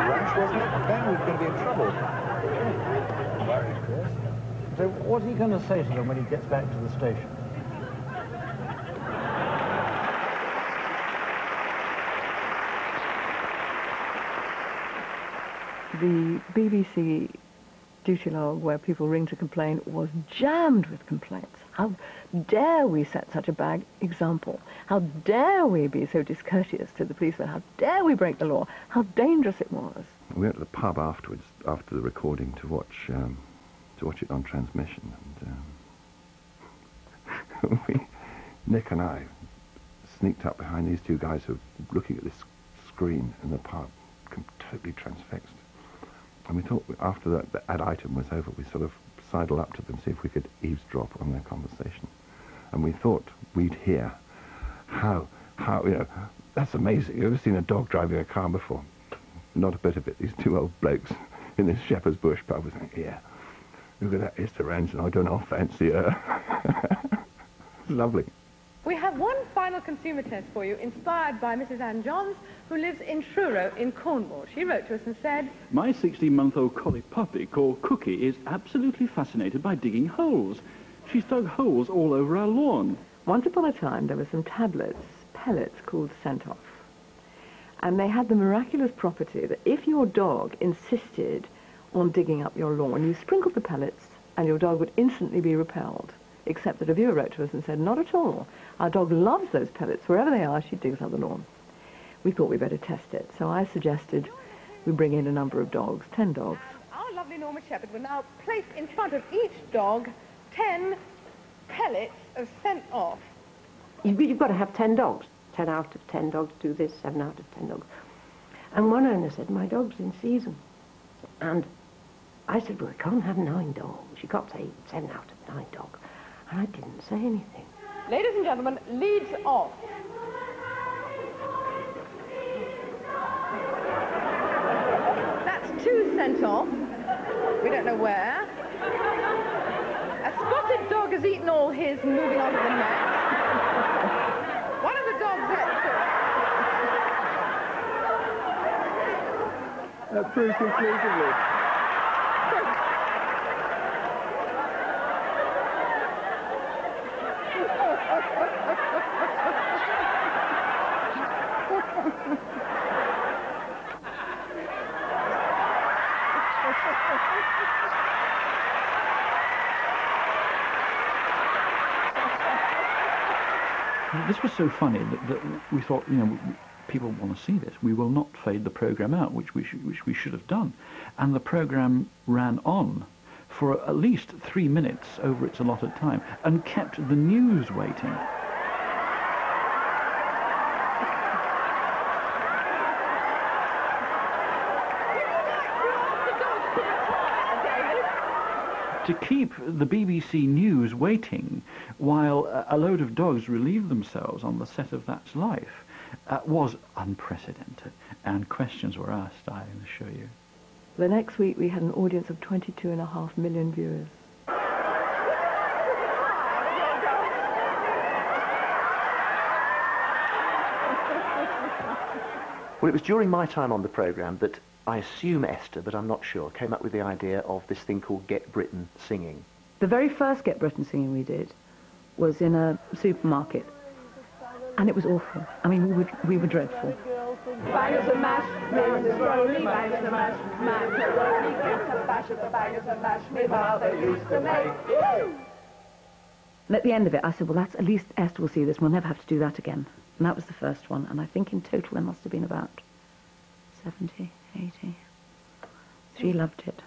Rash, wasn't it? Then we're going to be in trouble. So what's he going to say to them when he gets back to the station? The BBC duty log where people ring to complain was jammed with complaints. How dare we set such a bad example? How dare we be so discourteous to the policemen? How dare we break the law? How dangerous it was. We went to the pub afterwards, after the recording, to watch it on transmission. And Nick and I sneaked up behind these two guys who were looking at this screen in the pub, totally transfixed. And we thought after that ad item was over, we sort of sidled up to them, see if we could eavesdrop on their conversation. And we thought we'd hear how, that's amazing. You ever seen a dog driving a car before? Not a bit of it. These two old blokes in this Shepherd's Bush pub were saying, yeah, look at that Esther Ranson, I don't know, fancy her. Lovely. We have one final consumer test for you, inspired by Mrs. Ann Johns, who lives in Truro in Cornwall. She wrote to us and said, my 16-month-old collie puppy called Cookie is absolutely fascinated by digging holes. She's dug holes all over our lawn. Once upon a time, there were some pellets called Scent-Off. And they had the miraculous property that if your dog insisted on digging up your lawn, you sprinkled the pellets and your dog would instantly be repelled. Except that a viewer wrote to us and said, not at all. Our dog loves those pellets. Wherever they are, she digs up the lawn. We thought we'd better test it. So I suggested we bring in a number of dogs, 10 dogs. Our lovely Norma Shepherd will now place in front of each dog 10 pellets of Scent-Off. You've got to have 10 dogs. 10 out of 10 dogs do this, 7 out of 10 dogs. And one owner said, my dog's in season. And I said, well, we can't have 9 dogs. You can't say 7 out of 9 dogs. And I didn't say anything. Ladies and gentlemen, leads off. That's 2 Scent-Off. We don't know where. A spotted dog has eaten all his, moving on to the next. One of the dogs That proves conclusively. This was so funny that we thought, people want to see this. We will not fade the programme out, which we should have done. And the programme ran on for at least 3 minutes over its allotted time and kept the news waiting. To keep the BBC News waiting while a load of dogs relieved themselves on the set of That's Life was unprecedented, and questions were asked, I assure you. The next week we had an audience of 22.5 million viewers. Well, it was during my time on the programme that I assume Esther, but I'm not sure, came up with the idea of this thing called Get Britain Singing. The very first Get Britain Singing we did was in a supermarket, and it was awful. I mean, we were dreadful. Bangers and mash, Mrs. Rowley, bangers and mash, macaroni, gets a bash of the bangers and mash my mother used to make. And at the end of it, I said, well, that's, at least Esther will see this, we'll never have to do that again. And that was the first one, and I think in total there must have been about 70, 80. She loved it.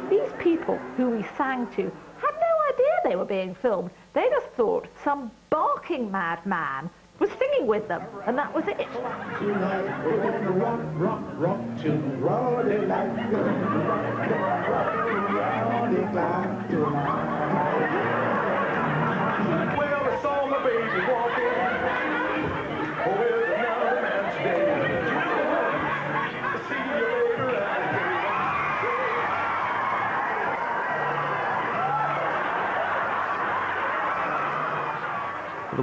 These people who we sang to had no idea they were being filmed. They just thought some barking madman was singing with them, and that was it. Tonight we're gonna rock, rock, rock till broad daylight. Well, I saw my baby walking. Oh, it's another man's day.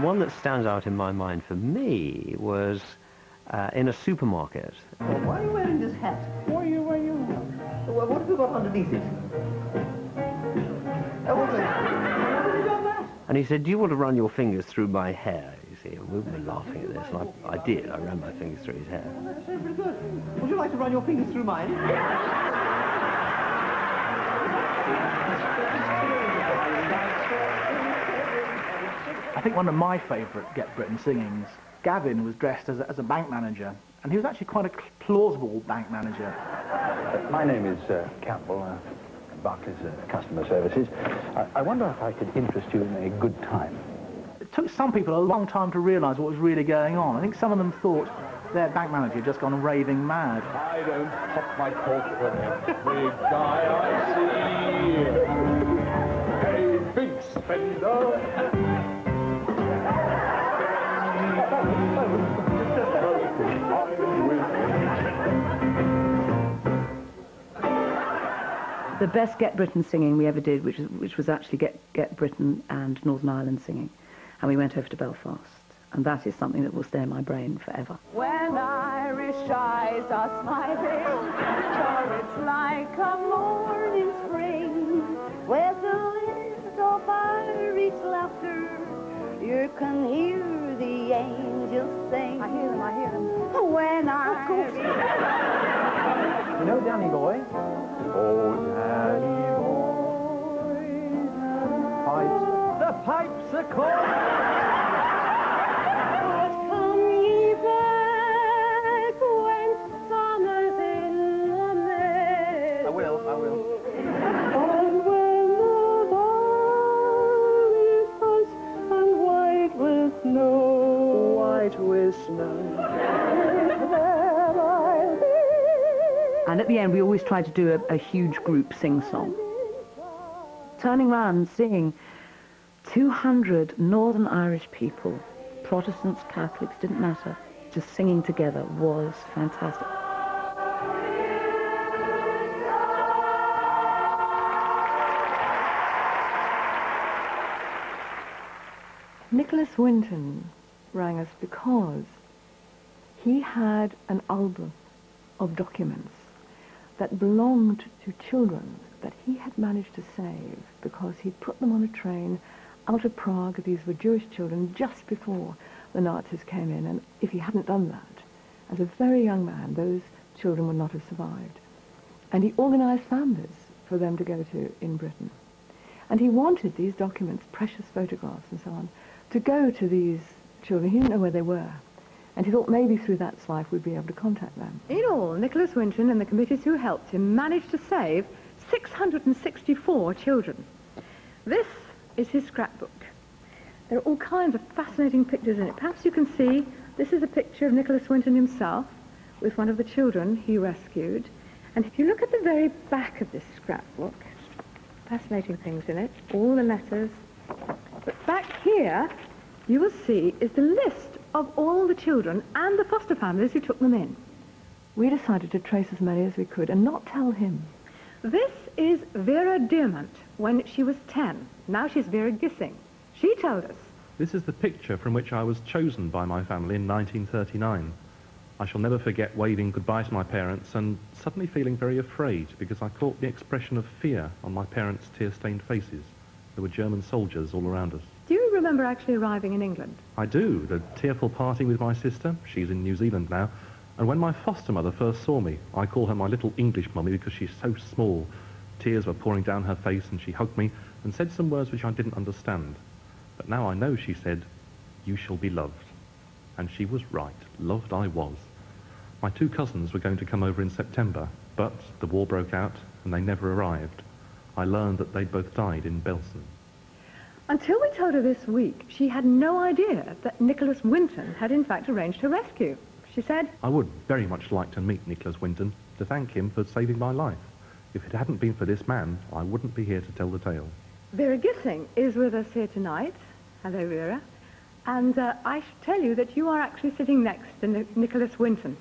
one that stands out in my mind for me was in a supermarket. Why are you wearing this hat? Why are you wearing... What have you got underneath it? What's that? And he said, do you want to run your fingers through my hair? You see, and we were laughing at this, and I did. I ran my fingers through his hair. That's pretty good. Would you like to run your fingers through mine? I think one of my favourite Get Britain singings, Gavin was dressed as a bank manager, and he was actually quite a plausible bank manager. My name is Campbell, Barclays Customer Services. I wonder if I could interest you in a good time. It took some people a long time to realise what was really going on. I think some of them thought their bank manager had just gone raving mad. I don't pop my cork for every guy I see. Hey, big spender! The best Get Britain singing we ever did, which was actually Get Britain and Northern Ireland singing, and we went over to Belfast, and that is something that will stay in my brain forever. When Irish eyes are smiling, sure it's like a morning spring, with a little Irish laughter, you can hear the angels sing. I hear them, I hear them. When Irish... You know Danny Boy? Oh, Danny boy. Pipes. The pipes are calling! Come ye back when summer's in the meadow. I will. And when the valley is and white with snow. White with snow. And at the end, we always try to do a huge group sing-song. Turning round, seeing 200 Northern Irish people, Protestants, Catholics, didn't matter, just singing together was fantastic. Nicholas Winton rang us because he had an album of documents that belonged to children that he had managed to save because he'd put them on a train out of Prague. These were Jewish children just before the Nazis came in, and if he hadn't done that, as a very young man, those children would not have survived. And he organised families for them to go to in Britain. And he wanted these documents, precious photographs and so on, to go to these children. He didn't know where they were. And he thought maybe through that life we'd be able to contact them. In all, Nicholas Winton and the committees who helped him managed to save 664 children. This is his scrapbook. There are all kinds of fascinating pictures in it. Perhaps you can see, this is a picture of Nicholas Winton himself with one of the children he rescued. And if you look at the very back of this scrapbook, fascinating things in it, all the letters. But back here, you will see, is the list of all the children and the foster families who took them in. We decided to trace as many as we could and not tell him. This is Vera Diamant when she was 10. Now she's Vera Gissing. She told us. This is the picture from which I was chosen by my family in 1939. I shall never forget waving goodbye to my parents and suddenly feeling very afraid because I caught the expression of fear on my parents' tear-stained faces. There were German soldiers all around us. Do you remember actually arriving in England? I do. The tearful parting with my sister. She's in New Zealand now. And when my foster mother first saw me, I call her my little English mummy because she's so small. Tears were pouring down her face and she hugged me and said some words which I didn't understand. But now I know she said, "You shall be loved." And she was right. Loved I was. My two cousins were going to come over in September, but the war broke out and they never arrived. I learned that they'd both died in Belsen. Until we told her this week, she had no idea that Nicholas Winton had in fact arranged her rescue. She said, I would very much like to meet Nicholas Winton, to thank him for saving my life. If it hadn't been for this man, I wouldn't be here to tell the tale. Vera Gissing is with us here tonight. Hello, Vera. And I should tell you that you are actually sitting next to Nicholas Winton.